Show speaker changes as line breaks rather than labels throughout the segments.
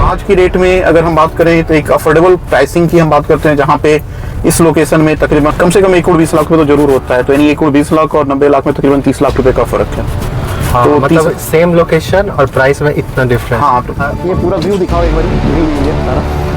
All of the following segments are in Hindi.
आज की रेट में अगर हम बात करें तो एक अफोर्डेबल प्राइसिंग की हम बात करते हैं, जहाँ पे इस लोकेशन में तकरीबन कम से कम 1 करोड़ 20 लाख रुपए तो जरूर होता है। तो यानी 1 करोड़ 20 लाख और 90 लाख में तकरीबन 30 लाख रुपए का फर्क है।
हाँ,
तो
मतलब सेम लोकेशन और प्राइस में इतना डिफरेंस।
हाँ, तो ये पूरा व्यू दिखाओ एक बार, व्यू ये सारा।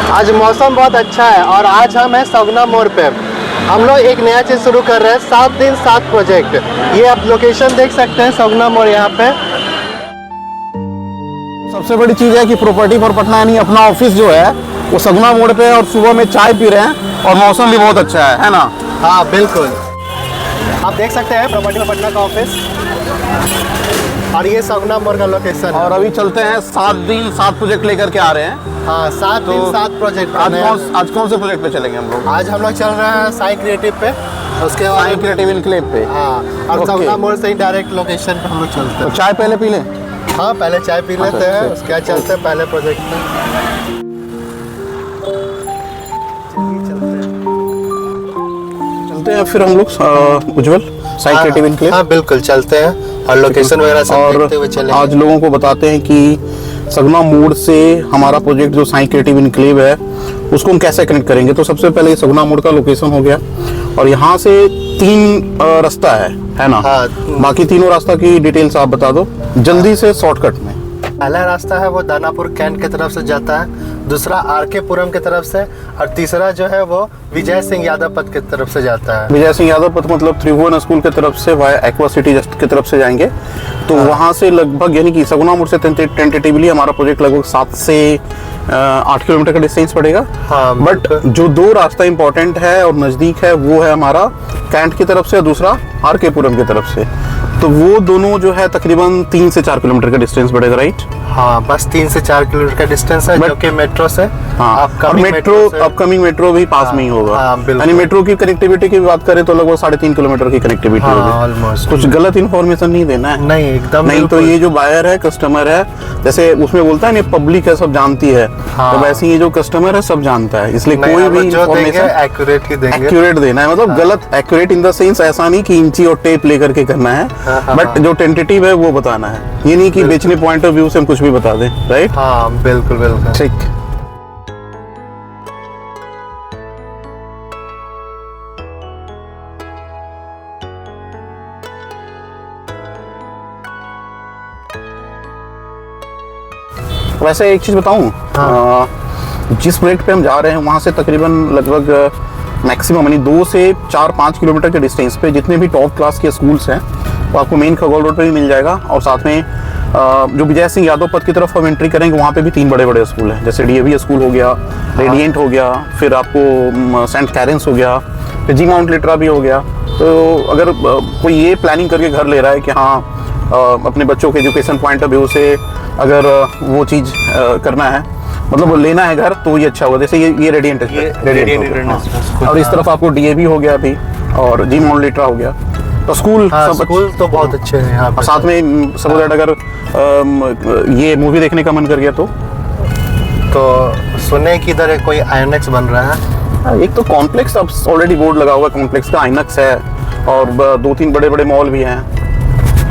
आज मौसम बहुत अच्छा है और आज हम हैं सगुना मोड़ पे। हम लोग एक नया चीज़ शुरू कर रहे हैं, 7 दिन 7 प्रोजेक्ट। ये आप लोकेशन देख सकते हैं, सगुना मोड़ यहाँ पे।
सबसे बड़ी चीज़ है कि प्रॉपर्टी फॉर पटना यानी अपना ऑफिस जो है वो सगुना मोड़ पे है, और सुबह में चाय पी रहे हैं और मौसम भी बहुत अच्छा है ना?
हाँ बिल्कुल, आप देख सकते हैं प्रॉपर्टी फॉर पटना का ऑफिस, और ये सगुना मोड़ का लोकेशन है।
और अभी चलते हैं 7 दिन 7 प्रोजेक्ट लेकर के आ रहे हैं।
हाँ, 7 दिन 7 प्रोजेक्ट।
आज कौन से प्रोजेक्ट पे चलेंगे हम लोग?
आज हम लोग चल रहे हैं साई क्रिएटिव पे, उसके बाद
साई क्रिएटिव इनक्लेव पे।
हाँ, और सगुना मोड़ से ही डायरेक्ट लोकेशन पे हम लोग चलते हैं।
तो चाय पहले पी लें?
हाँ, पहले चाय पी लेते हैं, उसके बाद चलते हैं पहले प्रोजेक्ट पे।
चलते हैं फिर हम लोग उज्जवल साई क्रिएटिव इनक्लेव।
हाँ बिल्कुल, चलते हैं और लोकेशन वगैरह सब देखते हुए चलेंगे।
आज लोगों को बताते हैं कि सगुना मोड़ से हमारा प्रोजेक्ट जो साई क्रिएटिव इनक्लेव है उसको हम कैसे कनेक्ट करेंगे। तो सबसे पहले ये सगुना मोड़ का लोकेशन हो गया, और यहाँ से 3 रास्ता है ना?
हाँ,
बाकी तीनों रास्ता की डिटेल्स आप बता दो जल्दी से शॉर्टकट में।
पहला रास्ता है वो दानापुर कैंट की तरफ से जाता है, दूसरा आरके पुरम की तरफ से, और तीसरा जो है वो विजय सिंह यादव पथ की तरफ से जाता है।
विजय सिंह यादव पथ मतलब त्रिभुवन स्कूल की तरफ से वाया एक्वा सिटी जस्ट की तरफ से जाएंगे। तो वहाँ से लगभग यानी कि सगुना मोड़ से टेंटेटिवली हमारा प्रोजेक्ट लगभग 7 से 8 किलोमीटर का डिस्टेंस पड़ेगा।
हाँ,
बट जो 2 रास्ता इंपॉर्टेंट है और नज़दीक है वो है हमारा कैंट की तरफ से और दूसरा आरके पुरम की तरफ से। तो वो दोनों जो है तकरीबन 3 से 4 किलोमीटर का डिस्टेंस पड़ेगा, राइट?
हाँ, बस 3 से 4 किलोमीटर का डिस्टेंस है, जो कि मेट्रो से।
हाँ, और अपकमिंग मेट्रो भी पास में ही होगा। यानी मेट्रो की कनेक्टिविटी की बात करें तो लगभग 3.5 किलोमीटर की कनेक्टिविटी होगी।
ऑलमोस्ट।
कुछ गलत इन्फॉर्मेशन नहीं देना है।
नहीं, एकदम
नहीं। तो ये जो बायर है, कस्टमर है, जैसे उसमें बोलता है ना पब्लिक है सब जानती है, तो वैसे ये जो कस्टमर है सब जानता है, इसलिए कोई भी
इन्फॉर्मेशन एक्यूरेट ही देंगे।
एक्यूरेट देना है, मतलब गलत एक्यूरेट इन द सेंस ऐसा नहीं कि इंची और टेप लेकर के करना है, बट जो टेंटेटिव है वो बताना है। ये नहीं कि बेचने पॉइंट ऑफ व्यू से हम कुछ भी बता दें, राइट?
हाँ बिल्कुल बिल्कुल,
ठीक। वैसे एक चीज बताऊं, जिस प्रोजेक्ट पे हम जा रहे हैं वहां से तकरीबन लगभग मैक्सिमम यानी 2 से 4-5 किलोमीटर के डिस्टेंस पे जितने भी टॉप क्लास के स्कूल्स हैं वो आपको मेन खगोल रोड पे भी मिल जाएगा। और साथ में जो विजय सिंह यादव पथ की तरफ हम एंट्री करेंगे वहाँ पे भी 3 बड़े बड़े स्कूल हैं, जैसे डीएवी स्कूल हो गया, रेडिएंट हो गया, फिर आपको सेंट कैरेंस हो गया, फिर जी माउंट लिटरा भी हो गया। तो अगर कोई ये प्लानिंग करके घर ले रहा है कि हाँ अपने बच्चों के एजुकेशन पॉइंट ऑफ व्यू से अगर वो चीज़ करना है, मतलब वो लेना है घर, तो ये अच्छा होगा। जैसे ये रेडिएंट है, और इस तरफ आपको डीएवी हो गया अभी, और जी माउंट लिटरा हो गया। तो स्कूल
स्कूल तो बहुत अच्छे हैं यहाँ पे।
साथ में सब अगर ये मूवी देखने का मन कर गया तो
सुने कि इधर कोई आईनॉक्स बन रहा है।
एक तो कॉम्प्लेक्स अब ऑलरेडी बोर्ड लगा हुआ है कॉम्प्लेक्स का, आईनॉक्स है, और 2-3 बड़े बड़े मॉल भी हैं।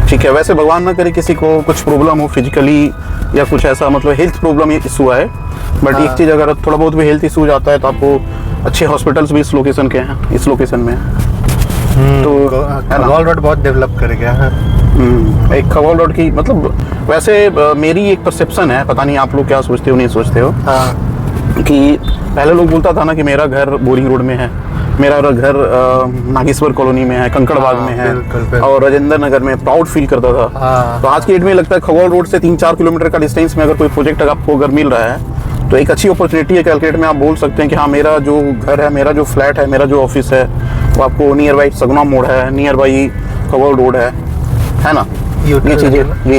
ठीक है, वैसे भगवान ना करे किसी को कुछ प्रॉब्लम हो फिजिकली या कुछ ऐसा, मतलब हेल्थ प्रॉब्लम इशू है, बट एक चीज़ अगर थोड़ा बहुत भी हेल्थ इशू हो जाता है तो आपको अच्छे हॉस्पिटल्स भी इस लोकेशन के हैं, इस लोकेशन में। तो
खगोल रोड बहुत डेवलप कर गया है।
एक खगोल रोड की मतलब वैसे मेरी एक परसेप्शन है, पता नहीं आप लोग क्या सोचते हो नहीं सोचते हो। कि पहले लोग बोलता था ना कि मेरा घर बोरिंग रोड में है, मेरा घर नागेश्वर कॉलोनी में है, कंकड़बाग में है,
बिल्कुल।
और राजेंद्र नगर में, प्राउड फील करता था। तो आज की डेट में लगता है खगोल रोड से 3-4 किलोमीटर का डिस्टेंस में अगर कोई प्रोजेक्ट आपको अगर मिल रहा है तो एक अच्छी अपॉर्चुनिटी है। कैलकुलेट में आप बोल सकते हैं कि हाँ मेरा जो घर है, मेरा जो फ्लैट है, मेरा जो ऑफिस है वो आपको नियर बाई सगुना मोड़ है, नियर बाई खगोल रोड है ना, ये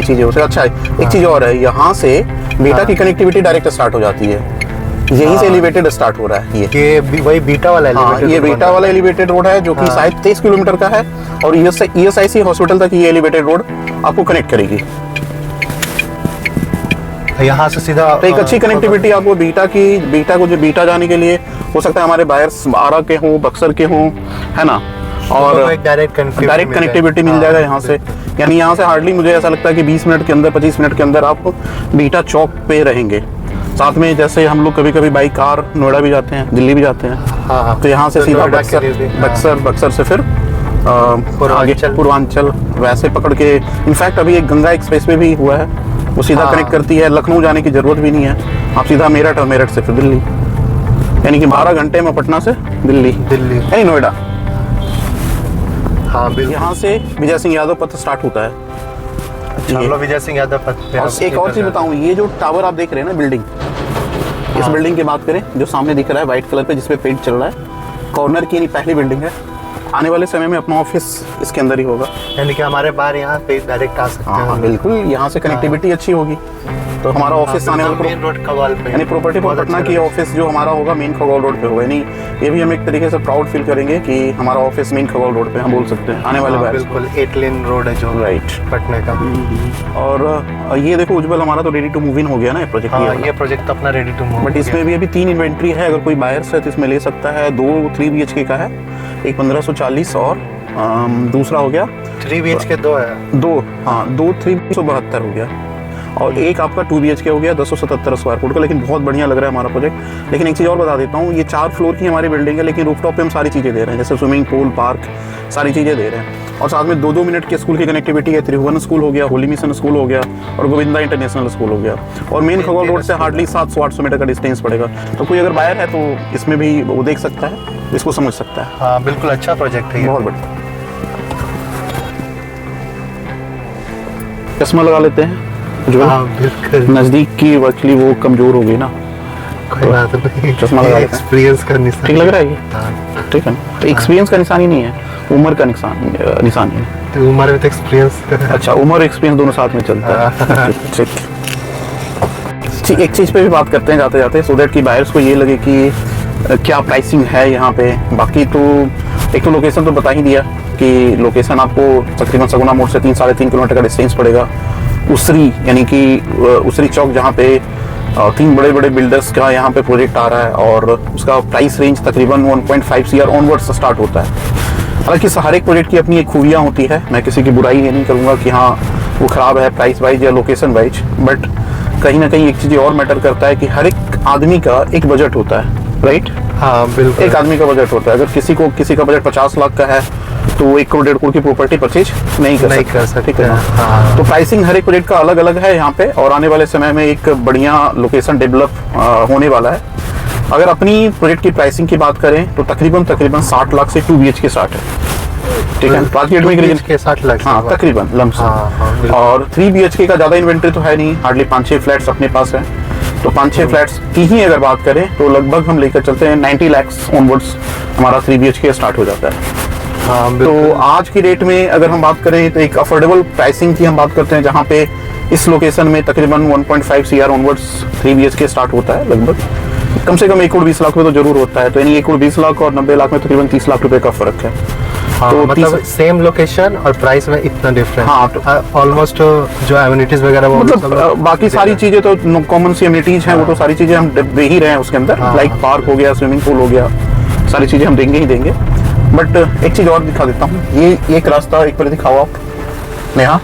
चीजें हो सकता। अच्छा एक चीज और है, यहाँ से बीटा की कनेक्टिविटी डायरेक्ट स्टार्ट हो जाती है, यहीं से एलिवेटेड स्टार्ट हो रहा है ये
वही बीटा वाला एलिवेटेड।
ये बीटा वाला एलिवेटेड रोड है जो कि शायद 23 किलोमीटर का है, और ESIC हॉस्पिटल तक ये एलिवेटेड रोड आपको कनेक्ट करेगी।
यहाँ से सीधा
तो एक अच्छी कनेक्टिविटी आपको बीटा जाने के लिए हो सकता है हमारे बायर्स आरा के हों, बक्सर के हों, है ना, और डायरेक्ट कनेक्टिविटी मिल जाएगा यहाँ से। यानी यहाँ से हार्डली मुझे ऐसा लगता है कि 20 मिनट के अंदर, 25 मिनट के अंदर आप बीटा चौक पे रहेंगे। साथ में जैसे हम लोग कभी कभी बाई कार नोएडा भी जाते हैं, दिल्ली भी जाते हैं, तो यहाँ से सीधा बक्सर से फिर आगे पूर्वांचल वैसे पकड़ के, इनफैक्ट अभी एक गंगा एक्सप्रेस वे भी हुआ है, वो सीधा कनेक्ट करती है, लखनऊ जाने की जरूरत भी नहीं है, आप सीधा मेरठ और मेरठ से फिर दिल्ली, यानी कि 12 घंटे में पटना से दिल्ली यानी नोएडा।
हाँ बिल्कुल।
यहाँ से विजय सिंह यादव पथ स्टार्ट होता है।
विजय सिंह यादव पथ पे।
और एक और चीज बताऊं, ये जो टावर आप देख रहे हैं ना, बिल्डिंग, इस बिल्डिंग की बात करें जो सामने दिख रहा है व्हाइट कलर पे, जिसपे पेंट चल रहा है, कॉर्नर की पहली बिल्डिंग है। आने वाले समय में अपना ऑफिस इसके अंदर ही होगा,
यानी कि हमारे बाहर यहाँ पे डायरेक्ट आ सकते हैं।
बिल्कुल, यहाँ से कनेक्टिविटी अच्छी होगी, तो हमारा ऑफिस आने वाले
मेन रोड खगोल पे,
यानी प्रॉपर्टी फॉर पटना की ऑफिस जो हमारा होगा मेन खगोल रोड पे होगा। यानी ये भी हम एक तरीके से प्राउड फील करेंगे कि हमारा ऑफिस मेन खगोल रोड पे हम बोल सकते हैं आने वाले बार।
बिल्कुल 8 लेन रोड है जो
राइट
पटना का।
और ये देखो उज्जवल, हमारा तो रेडी टू मूव इन हो गया ना ये प्रोजेक्ट।
ये प्रोजेक्ट अपना रेडी टू मूव,
बट इसमें भी अभी 3 इन्वेंट्री है, अगर कोई बायर्स है तो इसमें ले सकता है। 2 3 BHK का है, एक 1540 और दूसरा हो गया
3 BHK 2 है,
2 372 हो गया, और एक आपका 2 BHK हो गया 277 स्क्वायर फुट का। लेकिन बहुत बढ़िया लग रहा है हमारा प्रोजेक्ट। लेकिन एक चीज़ और बता देता हूँ, ये 4 फ्लोर की हमारी बिल्डिंग है, लेकिन रूफटॉप पे हम सारी चीज़ें दे रहे हैं, जैसे स्विमिंग पूल, पार्क, सारी चीज़ें दे रहे हैं। और साथ में 2-2 मिनट के स्कूल की कनेक्टिविटी है। त्रिभुवन स्कूल हो गया, होली मिशन स्कूल हो गया, और गोविंदा इंटरनेशनल स्कूल हो गया। और मेन खगोल रोड से हार्डली 700-800 मीटर का डिस्टेंस पड़ेगा। तो कोई अगर बायर है तो इसमें भी वो देख सकता है, इसको समझ सकता है।
हाँ बिल्कुल, अच्छा प्रोजेक्ट है,
बहुत बढ़िया। चश्मा लगा लेते हैं, नजदीक की एक्चुअली वो कमजोर हो गई ना,
कोई बात नहीं,
चश्मा लगा लेते हैं।
एक्सपीरियंस का निशान
ठीक लग रहा है ये? ठीक है ना, तो एक्सपीरियंस का निशान ही नहीं है, उम्र का निशान है।
तो उम्र में तो एक्सपीरियंस,
अच्छा, उम्र और एक्सपीरियंस दोनों साथ में चलता है। ठीक, एक चीज पे भी बात करते हैं जाते जाते, सो दैट कि बायर्स को ये लगे कि क्या प्राइसिंग है यहाँ पे। बाकी तो एक तो लोकेशन तो बता ही दिया कि लोकेशन आपको तकरीबन सगुना मोड़ से 3-3.5 किलोमीटर का डिस्टेंस पड़ेगा। उसरी यानी कि उसरी चौक, जहाँ पे 3 बड़े बड़े बिल्डर्स का यहाँ पे प्रोजेक्ट आ रहा है, और उसका प्राइस रेंज तकरीबन 1.5 CR ऑनवर्ड से स्टार्ट होता है। हालांकि हर एक प्रोजेक्ट की अपनी एक खूबियाँ होती है, मैं किसी की बुराई ये नहीं करूँगा कि हाँ वो ख़राब है प्राइस वाइज या लोकेशन वाइज, बट कहीं ना कहीं एक चीज़ और मैटर करता है कि हर एक आदमी का एक बजट होता है, राइट?
हाँ बिल्कुल,
एक आदमी का बजट होता है। अगर किसी का बजट 50 लाख का है तो 1 करोड़ 1.5 करोड़ की प्रॉपर्टी परचेज नहीं कर सकते, ठीक है ना?
हाँ।
तो प्राइसिंग हर एक प्रोजेक्ट का अलग अलग है यहाँ पे, और आने वाले समय में एक बढ़िया लोकेशन डेवलप होने वाला है। अगर अपनी प्रोजेक्ट की प्राइसिंग की बात करें तो तकरीबन 60 लाख से 2 BHK स्टार्ट है, ठीक है? आज की डेट में रीजन
के 60 लाख,
हाँ तकरीबन लमसम। और 3 BHK का ज़्यादा इन्वेंट्री तो है नहीं, हार्डली 5-6 फ्लैट्स अपने पास है। तो 5-6 फ्लैट्स की ही अगर बात करें तो लगभग हम लेकर चलते हैं 90 लाख ऑनवर्ड्स हमारा 3 BHK स्टार्ट हो जाता है।
हाँ,
तो आज की डेट में अगर हम बात करें तो एक अफोर्डेबल प्राइसिंग की हम बात करते हैं, जहाँ पे इस लोकेशन में तकरीबन 1.5 CR ऑनवर्ड्स 3 BHK स्टार्ट होता है। लगभग कम से कम 1 करोड़ 20 लाख रुपये तो जरूर होता है। तो यानी 1 करोड़ 20 लाख और 90 लाख में तकरीबन 30 लाख रुपए का फर्क है।
हाँ, तो मतलब सेम लोकेशन और प्राइस में इतना डिफरेंस।
हाँ, तो
ऑलमोस्ट जो एमिनिटीज वगैरह वो
मतलब बाकी सारी चीजें तो कॉमन सी एमिनिटीज हैं, वो तो सारी चीजें हम दे ही रहे हैं उसके अंदर, लाइक पार्क हो गया, स्विमिंग पूल हो गया, सारी चीजें हम देंगे ही देंगे। बट एक चीज और दिखा देता हूँ, ये एक रास्ता एक बार दिखाओ आप नेहा।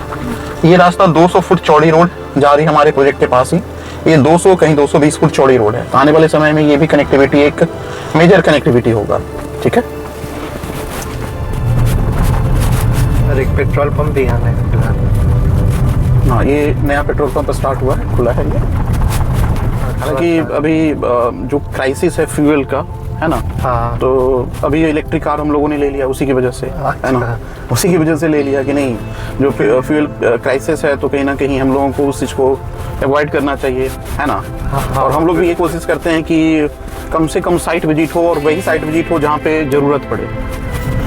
ये रास्ता 200 फुट चौड़ी रोड जा रही है हमारे प्रोजेक्ट के पास ही। ये 200 कहीं 220 फुट चौड़ी रोड है। आने वाले समय में ये भी कनेक्टिविटी एक मेजर कनेक्टिविटी होगा, ठीक है?
और एक पेट्रोल पंप भी यहाँ है फिलहाल।
हाँ, ये नया पेट्रोल पंप स्टार्ट हुआ है, खुला है ये। हालांकि अभी जो क्राइसिस है फ्यूल का, है ना?
हाँ।
तो अभी इलेक्ट्रिक कार हम लोगों ने ले लिया उसी की वजह से, है ना? उसी की वजह से ले लिया कि नहीं, जो फ्यूल क्राइसिस है तो कहीं ना कहीं हम लोगों को उस चीज़ को अवॉइड करना चाहिए, है ना?
हाँ,
और हम लोग भी ये कोशिश करते हैं कि कम से कम साइट विजिट हो, और वही साइट विजिट हो जहाँ पे ज़रूरत पड़े।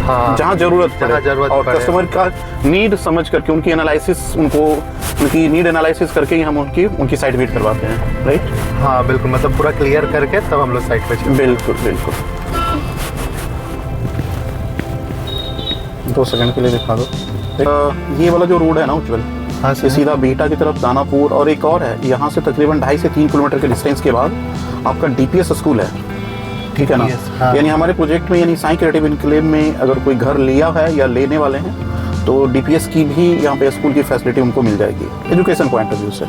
हाँ,
जहाँ जरूरत पड़े और कस्टमर का नीड समझ करके उनकी एनालिसिस उनकी नीड एनालिसिस करके ही हम उनकी साइट विजिट करवाते हैं, राइट?
हाँ बिल्कुल, मतलब पूरा क्लियर करके तब हम लोग साइट पे चलते हैं।
बिल्कुल बिल्कुल। 2 सेकंड के लिए दिखा दो। ये वाला जो रोड है ना उज्जवल,
हाँ
ये सीधा बीटा की तरफ दानापुर, और एक और है यहाँ से तकरीबन 2.5 से 3 किलोमीटर के डिस्टेंस के बाद आपका DPS स्कूल है, ठीक है ना?
हाँ।
यानी हमारे प्रोजेक्ट में, यानी साई क्रिएटिव इनक्लेव में अगर कोई घर लिया है या लेने वाले हैं तो DPS की भी यहाँ पे स्कूल की फैसिलिटी उनको मिल जाएगी एजुकेशन पॉइंट ऑफ व्यू से।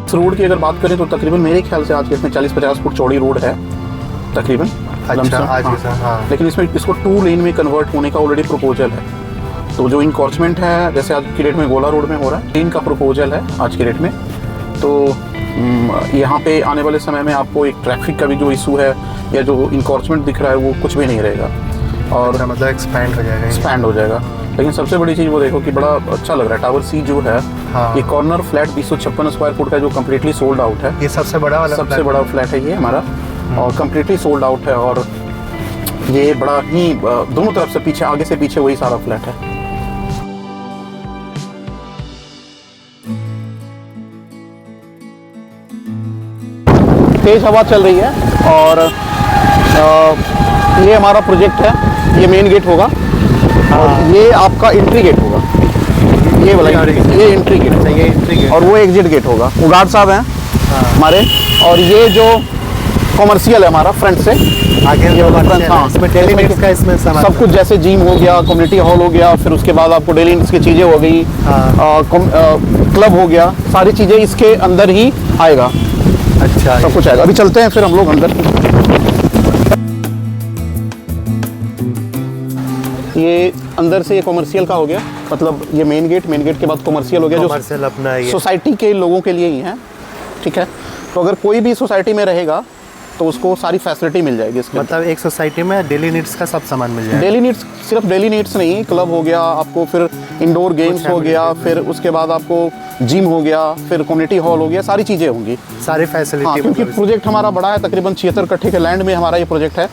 इस रोड की अगर बात करें तो तकरीबन मेरे ख्याल से आज के इसमें 40-50 फुट चौड़ी रोड है तकरीबन।
अच्छा, हाँ।
लेकिन इसमें इसको 2 लेन में कन्वर्ट होने का ऑलरेडी प्रपोजल है। तो जो इंकॉर्चमेंट है, जैसे आज की डेट में गोला रोड में हो रहा है, 3 का प्रपोजल है आज की डेट में। तो यहाँ पे आने वाले समय में आपको एक ट्रैफिक का भी जो इशू है या जो इंकॉर्चमेंट दिख रहा है वो कुछ भी नहीं रहेगा, और
मतलब एक्सपैंड हो जाएगा।
लेकिन सबसे बड़ी चीज़ वो देखो कि बड़ा अच्छा लग रहा है। टावर C जो है,
हाँ।
ये कॉर्नर फ्लैट 256 स्क्वायर फुट का जो कम्प्लीटली सोल्ड आउट है,
ये सबसे बड़ा
फ्लैट है ये हमारा, और कम्प्लीटली सोल्ड आउट है। और ये बड़ा ही दोनों तरफ से पीछे, आगे से पीछे वही सारा फ्लैट है। तेज हवा चल रही है, और ये हमारा प्रोजेक्ट है, ये मेन गेट होगा और ये आपका एंट्री गेट होगा, ये वाला ये एंट्री गेट, और वो एग्जिट गेट होगा। वो गार्ड साहब हैं हमारे, और ये जो कॉमर्शियल है हमारा फ्रंट से
आगे
ये वाला फ्रंट, हाँ
इसमें
सब कुछ, जैसे जिम हो गया, कम्युनिटी हॉल हो गया, फिर उसके बाद आपको डेली नीड्स की चीज़ें हो गई, क्लब हो गया, सारी चीज़ें इसके अंदर ही आएगा।
अच्छा,
सब कुछ आएगा। अभी चलते हैं फिर हम लोग अंदर। ये अंदर से ये कॉमर्शियल का हो गया, मतलब ये मेन गेट के बाद कॉमर्शियल हो गया,
कॉमर्शियल अपना ये
सोसाइटी के लोगों के लिए ही है, ठीक है? तो अगर कोई भी सोसाइटी में रहेगा तो उसको सारी फैसिलिटी मिल जाएगी इसके,
मतलब एक सोसाइटी में डेली नीड्स का सब सामान मिल जाएगा।
डेली नीड्स, सिर्फ डेली नीड्स नहीं, क्लब हो गया आपको, फिर इंडोर गेम्स हो गया, फिर उसके बाद आपको जिम हो गया, फिर कम्युनिटी हॉल हो गया, सारी चीज़ें होंगी,
सारी फैसिलिटी।
हाँ, क्योंकि प्रोजेक्ट हमारा बड़ा है, तकरीबन 76 कट्ठे के लैंड में हमारा ये प्रोजेक्ट है,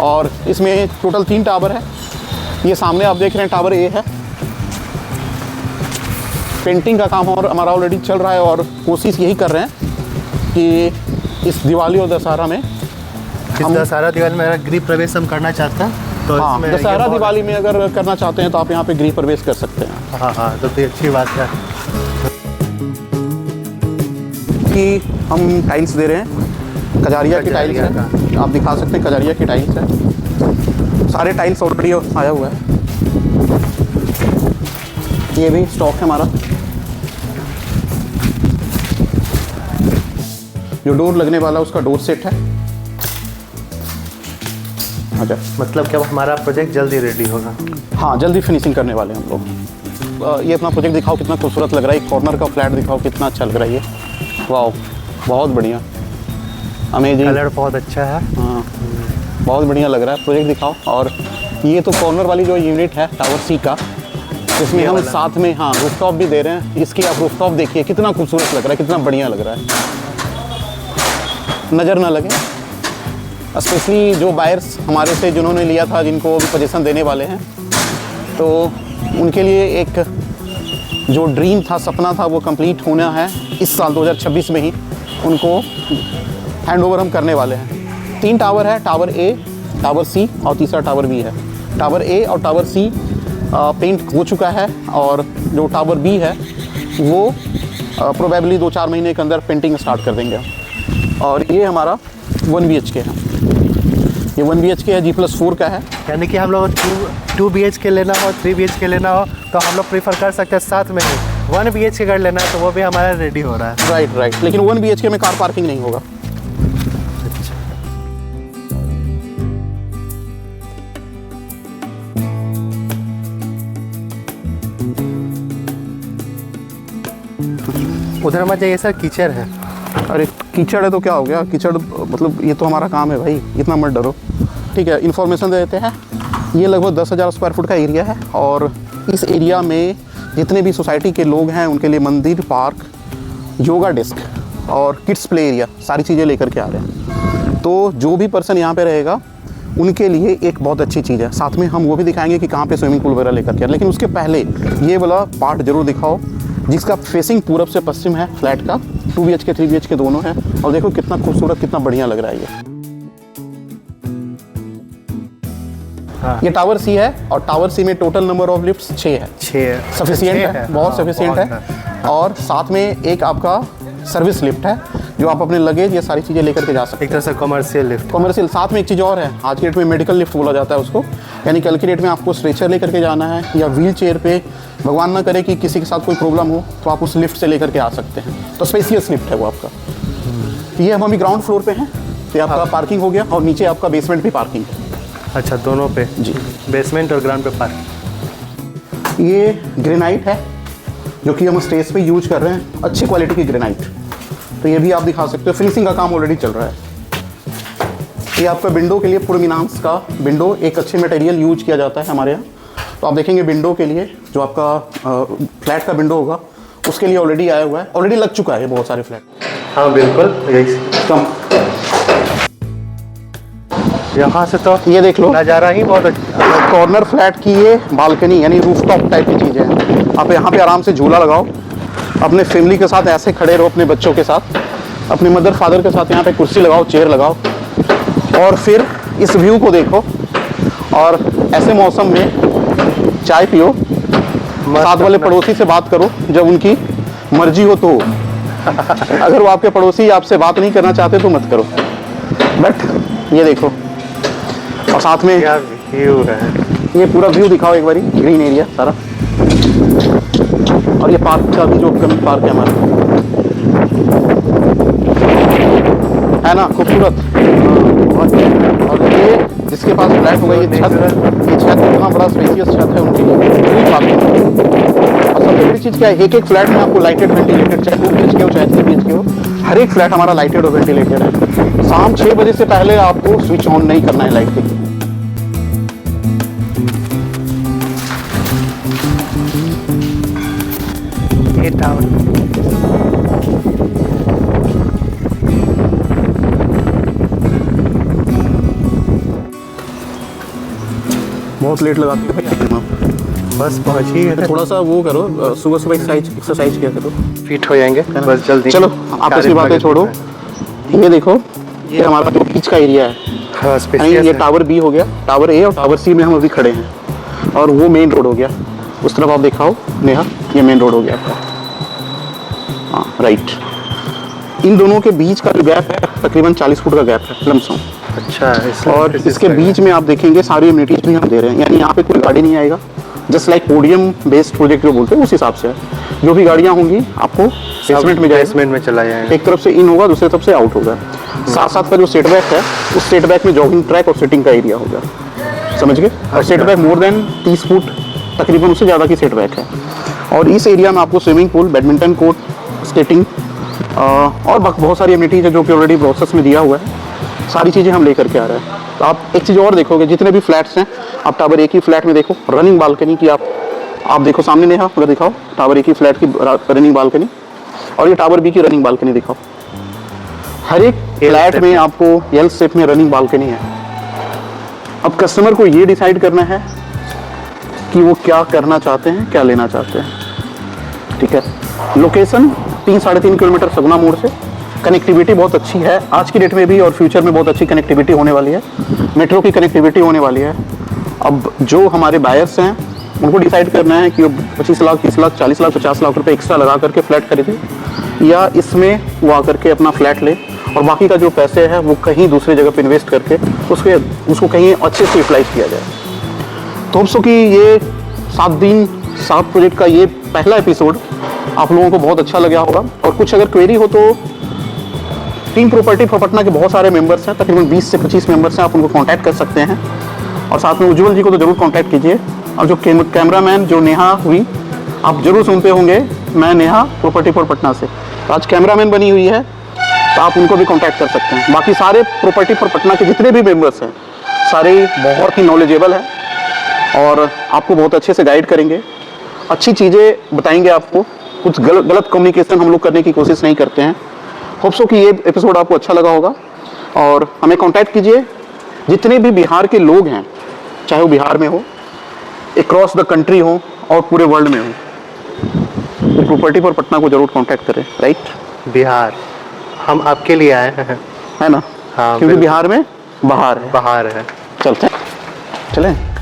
और इसमें टोटल 3 टावर है। ये सामने आप देख रहे हैं टावर A है। पेंटिंग का काम और हमारा ऑलरेडी चल रहा है, और कोशिश यही कर रहे हैं कि इस दिवाली और दशहरा में,
दशहरा दिवाली में अगर गृह प्रवेश हम करना चाहते हैं तो
हाँ, दशहरा दिवाली में अगर करना चाहते हैं तो आप यहाँ पे गृह प्रवेश कर सकते हैं।
हाँ, तो अच्छी बात है
कि हम टाइल्स दे रहे हैं, कजारिया की टाइल्स है, आप दिखा सकते हैं, कजारिया की टाइल्स है, सारे टाइल्स ऑलरेडी आया हुआ है। ये भी स्टॉक है हमारा। जो डोर लगने वाला उसका डोर सेट है। अच्छा,
मतलब क्या हमारा प्रोजेक्ट जल्दी रेडी होगा?
हाँ, जल्दी फिनिशिंग करने वाले हैं हम लोग। ये अपना प्रोजेक्ट दिखाओ कितना खूबसूरत लग रहा है, एक कॉर्नर का फ्लैट दिखाओ कितना अच्छा लग रहा है ये। वाह, बहुत बढ़िया, अमेजिंग,
कलर बहुत अच्छा है।
हाँ, बहुत बढ़िया लग रहा है, प्रोजेक्ट दिखाओ। और ये तो कॉर्नर वाली जो यूनिट है टावर C का, इसमें हम साथ में हाँ रूफटॉप भी दे रहे हैं। इसकी आप रूफटॉप देखिए कितना खूबसूरत लग रहा है, कितना बढ़िया लग रहा है, नज़र ना लगे। स्पेशली जो बायर्स हमारे से जिन्होंने लिया था, जिनको अभी पोजीशन देने वाले हैं, तो उनके लिए एक जो ड्रीम था, सपना था, वो कंप्लीट होना है इस साल 2026 में ही। उनको हैंडओवर हम करने वाले हैं। 3 टावर है, टावर A, टावर C और तीसरा टावर B है। टावर A और टावर C पेंट हो चुका है, और जो टावर B है वो प्रोबेबली 2-4 महीने के अंदर पेंटिंग स्टार्ट कर देंगे। और ये हमारा 1 BHK है, ये 1 BHK है, G+4 का है।
यानी कि हम लोग 2 BHK लेना हो, 3 BHK लेना हो तो हम लोग प्रीफर कर सकते हैं साथ में ही। 1 BHK अगर लेना है तो वो भी हमारा रेडी हो रहा है।
राइट, लेकिन 1 BHK में कार पार्किंग नहीं होगा।
उधर हमारा जाइए सर, कीचड़ है।
अरे कीचड़ है तो क्या हो गया, कीचड़ मतलब ये तो हमारा काम है भाई, इतना मत डरो। ठीक है, इन्फॉर्मेशन दे देते हैं। ये लगभग 10,000 स्क्वायर फुट का एरिया है, और इस एरिया में जितने भी सोसाइटी के लोग हैं उनके लिए मंदिर, पार्क, योगा डेस्क और किड्स प्ले एरिया, सारी चीज़ें लेकर के आ रहे हैं। तो जो भी पर्सन यहाँ पे रहेगा उनके लिए एक बहुत अच्छी चीज़ है। साथ में हम वो भी दिखाएंगे कि कहाँ पे स्विमिंग पूल वगैरह लेकर के आए। लेकिन उसके पहले ये वाला पार्ट जरूर दिखाओ जिसका फेसिंग पूरब से पश्चिम है फ्लैट का। 2 BHK 3 BHK दोनों है। और देखो कितना खूबसूरत, कितना बढ़िया लग रहा है ये।
हाँ।
ये टावर सी है और टावर सी में टोटल नंबर ऑफ लिफ्ट्स 6 है।
6 है,
सफिशिएंट है, बहुत सफिशिएंट है। और साथ में एक आपका सर्विस लिफ्ट है जो आप अपने लगेज ये सारी चीज़ें लेकर के जा सकते हैं।
एक तरह से कमर्शियल लिफ्ट।
कमर्शियल। साथ में एक चीज़ और है, आज के डेट में मेडिकल लिफ्ट बोला जाता है उसको, यानी कल की डेट में आपको स्ट्रेचर लेकर के जाना है या व्हील चेयर पे, भगवान ना करे कि किसी के साथ कोई प्रॉब्लम हो तो आप उस लिफ्ट से लेकर के आ सकते हैं। तो स्पेसियस लिफ्ट है वो आपका। ये हम अभी ग्राउंड फ्लोर पे हैं, तो आपका पार्किंग हो गया और नीचे आपका बेसमेंट भी पार्किंग है।
अच्छा, दोनों पे
जी,
बेसमेंट और ग्राउंड पे पार्किंग।
ये ग्रेनाइट है जो कि हम स्टेज पे यूज कर रहे हैं, अच्छी क्वालिटी की ग्रेनाइट। तो ये भी आप दिखा सकते हो, फिनिशिंग का काम ऑलरेडी चल रहा है। ये आपका विंडो के लिए प्रोमिनांस का विंडो, एक अच्छे मटेरियल यूज किया जाता है हमारे यहाँ। तो आप देखेंगे विंडो के लिए जो आपका फ्लैट का विंडो होगा उसके लिए ऑलरेडी आया हुआ है, ऑलरेडी लग चुका है बहुत सारे फ्लैट।
हाँ बिल्कुल।
कम
यहाँ से तो
ये देख लो
नज़ारा ही बहुत अच्छा।
कॉर्नर फ्लैट की ये बालकनी यानी रूफटॉप टाइप की चीज़ें हैं। आप यहाँ पे आराम से झूला लगाओ, अपने फैमिली के साथ ऐसे खड़े रहो, अपने बच्चों के साथ, अपने मदर फादर के साथ यहाँ पे कुर्सी लगाओ, चेयर लगाओ और फिर इस व्यू को देखो। और ऐसे मौसम में चाय पियो, साथ वाले पड़ोसी से बात करो जब उनकी मर्जी हो तो। अगर वो आपके पड़ोसी आपसे बात नहीं करना चाहते तो मत करो। बट ये देखो, और साथ में
क्या व्यू है।
ये पूरा व्यू दिखाओ एक बारी, ग्रीन एरिया सारा। और ये पार्क का भी जो अपकमिंग पार्क है हमारा, है ना खूबसूरत। और ये जिसके पास फ्लैट होगा ये छत इतना बड़ा स्पेसियस छत है उनके लिए पार्किंग। और सबसे बड़ी चीज़ क्या है, एक एक फ्लैट में आपको लाइटेड वेंटिलेटेड, चाहे 2 BHK हो चाहे 3 BHK हो, हर एक फ्लैट हमारा लाइटेड और वेंटिलेटेड है। शाम 6 बजे से पहले आपको स्विच ऑन नहीं करना है लाइट की।
ये टावर
बहुत लेट लगाती है भाई।
बस पहुँच ही गए।
थोड़ा सा वो करो, सुबह सुबह एक्सरसाइज किया करो,
फिट हो जाएंगे बस जल्दी।
चलो आपस की बातें छोड़ो। ये देखो ये हमारा जो बीच का एरिया है,
हाँ
यानी ये टावर बी हो गया, टावर ए और टावर सी में हम अभी खड़े हैं। और वो मेन रोड हो गया, उस तरफ आप दिखाओ नेहा, ये मेन रोड हो गया आपका। हाँ राइट। इन दोनों के बीच का जो गैप है तकरीबन 40 फुट का गैप है लमसम।
अच्छा,
और इसके बीच में आप देखेंगे सारी इम्यूनिटीज भी हम दे रहे हैं, यानी यहाँ पे कोई गाड़ी नहीं आएगा। Just like podium based project जो बोलते हैं उस हिसाब से है। जो भी गाड़ियाँ होंगी आपको बेसमेंट में
बेसमेंट में चला जाएगा।
एक तरफ से इन होगा, दूसरी तरफ से आउट होगा। साथ साथ का जो सेटबैक है उस सेटबैक में जॉगिंग ट्रैक और सिटिंग का एरिया होगा, समझ गए। और सेटबैक मोर देन 30 फुट तकरीबन उससे ज़्यादा की सेटबैक है। और इस एरिया में आपको swimming pool, badminton court, skating और बहुत सारी एमिनिटीज है जो कि ऑलरेडी प्रोसेस में दिया हुआ है। सारी चीज़ें हम लेकर के आ रहे हैं। तो आप एक चीज़ और देखोगे, जितने भी फ्लैट्स हैं आप टावर एक ही फ्लैट में देखो रनिंग बालकनी की, आप देखो सामने नेहा अगर दिखाओ टावर एक ही फ्लैट की रनिंग बालकनी, और ये टावर बी की रनिंग बालकनी दिखाओ। हर एक फ्लैट में आपको एल शेप में रनिंग बालकनी है। अब कस्टमर को ये डिसाइड करना है कि वो क्या करना चाहते हैं, क्या लेना चाहते हैं, ठीक है। लोकेशन 3-3.5 किलोमीटर सगुना मोड़ से, कनेक्टिविटी बहुत अच्छी है आज की डेट में भी और फ्यूचर में बहुत अच्छी कनेक्टिविटी होने वाली है। मेट्रो की कनेक्टिविटी होने वाली है। अब जो हमारे बायर्स हैं उनको डिसाइड करना है कि वो 25 लाख, 30 लाख, 40 लाख, 50 लाख रुपए एक्स्ट्रा लगा करके फ्लैट खरीदे या इसमें वो आकर के अपना फ्लैट ले और बाकी का जो पैसे है वो कहीं दूसरी जगह पे इन्वेस्ट करके उसको कहीं अच्छे से यूटिलाइज किया जाए। तो होप सो कि ये 7 दिन 7 प्रोजेक्ट का ये पहला एपिसोड आप लोगों को बहुत अच्छा लगा होगा। और कुछ अगर क्वेरी हो तो टीम प्रॉपर्टी फॉर पटना के बहुत सारे मेंबर्स हैं, तकरीबन 20 से 25 मेंबर्स हैं, आप उनको कांटेक्ट कर सकते हैं। और साथ में उज्जवल जी को तो जरूर कांटेक्ट कीजिए। और जो कैमरामैन जो नेहा हुई, आप जरूर सुनते होंगे मैं नेहा प्रॉपर्टी फॉर पटना से, तो आज कैमरामैन बनी हुई है, तो आप उनको भी कांटेक्ट कर सकते हैं। बाकी सारे प्रॉपर्टी फॉर पटना के जितने भी मेंबर्स हैं सारे बहुत ही नॉलेजेबल हैं और आपको बहुत अच्छे से गाइड करेंगे, अच्छी चीज़ें बताएंगे आपको। कुछ गलत कम्युनिकेशन हम लोग करने की कोशिश नहीं करते हैं। होप सो कि ये एपिसोड आपको अच्छा लगा होगा और हमें कांटेक्ट कीजिए जितने भी बिहार के लोग हैं, चाहे वो बिहार में हो, अक्रॉस द कंट्री हो और पूरे वर्ल्ड में हो, प्रॉपर्टी पर पटना को जरूर कांटेक्ट करें, राइट?
बिहार, हम आपके लिए आए हैं।
है ना?
हाँ,
क्योंकि बिहार में बाहर है।
बाहर है।
चलते हैं, चलें।